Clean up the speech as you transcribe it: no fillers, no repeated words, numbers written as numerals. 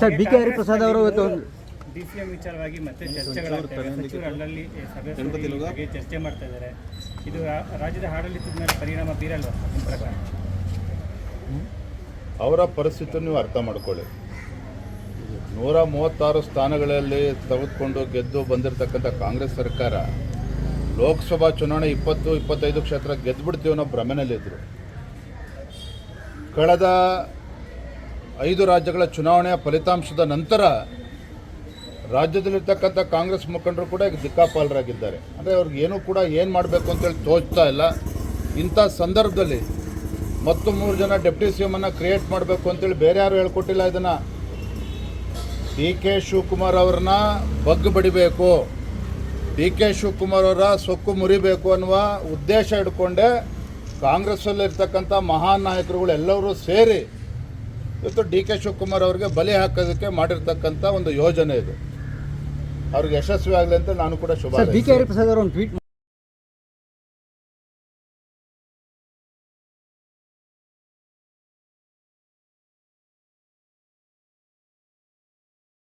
Sir B K Hariprasad ಅವರು ಇವತ್ತು DCM ವಿಚಾರವಾಗಿ ಮತ್ತೆ ಚರ್ಚೆಗಳಾಗ್ತವೆ. ಸಚಿವರು ಅಲ್ಲಲ್ಲಿ ಸಭೆ ಚರ್ಚೆ ಮಾಡ್ತಾ ಇದ್ದಾರೆ. ಇದು ರಾಜ್ಯದ ಆಡಳಿತದ ಮೇಲೆ ಪರಿಣಾಮ ಬೀರಲ್ವಾ ನಿಮ್ಮ ಪ್ರಕಾರ? ಅವರ ಪರಿಸ್ಥಿತಿಯನ್ನು ನೀವು ಅರ್ಥ ಮಾಡ್ಕೊಳ್ಳಿ. 136 ಸ್ಥಾನಗಳಲ್ಲಿ ತೆಗೆದುಕೊಂಡು ಗೆದ್ದು ಬಂದಿರತಕ್ಕಂಥ ಕಾಂಗ್ರೆಸ್ ಸರ್ಕಾರ ಲೋಕಸಭಾ ಚುನಾವಣೆ 20-25 ಕ್ಷೇತ್ರ ಗೆದ್ದುಬಿಡ್ತೀವಿ ಅನ್ನೋ ಭ್ರಮೆನಲ್ಲಿದ್ದರು. ಕಳೆದ 5 ರಾಜ್ಯಗಳ ಚುನಾವಣೆಯ ಫಲಿತಾಂಶದ ನಂತರ ರಾಜ್ಯದಲ್ಲಿರ್ತಕ್ಕಂಥ ಕಾಂಗ್ರೆಸ್ ಮುಖಂಡರು ಕೂಡ ಈಗ ದಿಕ್ಕಾಪಾಲರಾಗಿದ್ದಾರೆ. ಅಂದರೆ ಅವ್ರಿಗೆ ಏನೂ ಕೂಡ ಏನು ಮಾಡಬೇಕು ಅಂತೇಳಿ ತೋಚ್ತಾ ಇಲ್ಲ. ಇಂಥ ಸಂದರ್ಭದಲ್ಲಿ ಮತ್ತು 3 ಜನ ಡೆಪ್ಟಿ ಸಿ ಎಮ್ಮನ್ನು ಕ್ರಿಯೇಟ್ ಮಾಡಬೇಕು ಅಂತೇಳಿ ಬೇರೆ ಯಾರು ಹೇಳ್ಕೊಟ್ಟಿಲ್ಲ. ಇದನ್ನು DK ಶಿವಕುಮಾರ್ ಅವ್ರನ್ನ ಬಗ್ಗು ಬಡಿಬೇಕು, DK ಶಿವಕುಮಾರ್ ಅವರ ಸೊಕ್ಕು ಮುರಿಬೇಕು ಅನ್ನುವ ಉದ್ದೇಶ ಇಟ್ಕೊಂಡೆ ಕಾಂಗ್ರೆಸ್ಸಲ್ಲಿರ್ತಕ್ಕಂಥ ಮಹಾನ್ ನಾಯಕರುಗಳು ಎಲ್ಲರೂ ಸೇರಿ ಇವತ್ತು DK ಶಿವಕುಮಾರ್ ಅವರಿಗೆ ಬಲಿ ಹಾಕೋದಕ್ಕೆ ಮಾಡಿರ್ತಕ್ಕಂಥ ಒಂದು ಯೋಜನೆ ಇದು. ಅವ್ರಿಗೆ ಯಶಸ್ವಿ ಆಗಲಿ ಅಂತ ನಾನು ಕೂಡ ಶುಭ. ಬಿ ಕೆ ಹರಿಪ್ರಸಾದ್ ಅವರು ಒಂದು ಟ್ವೀಟ್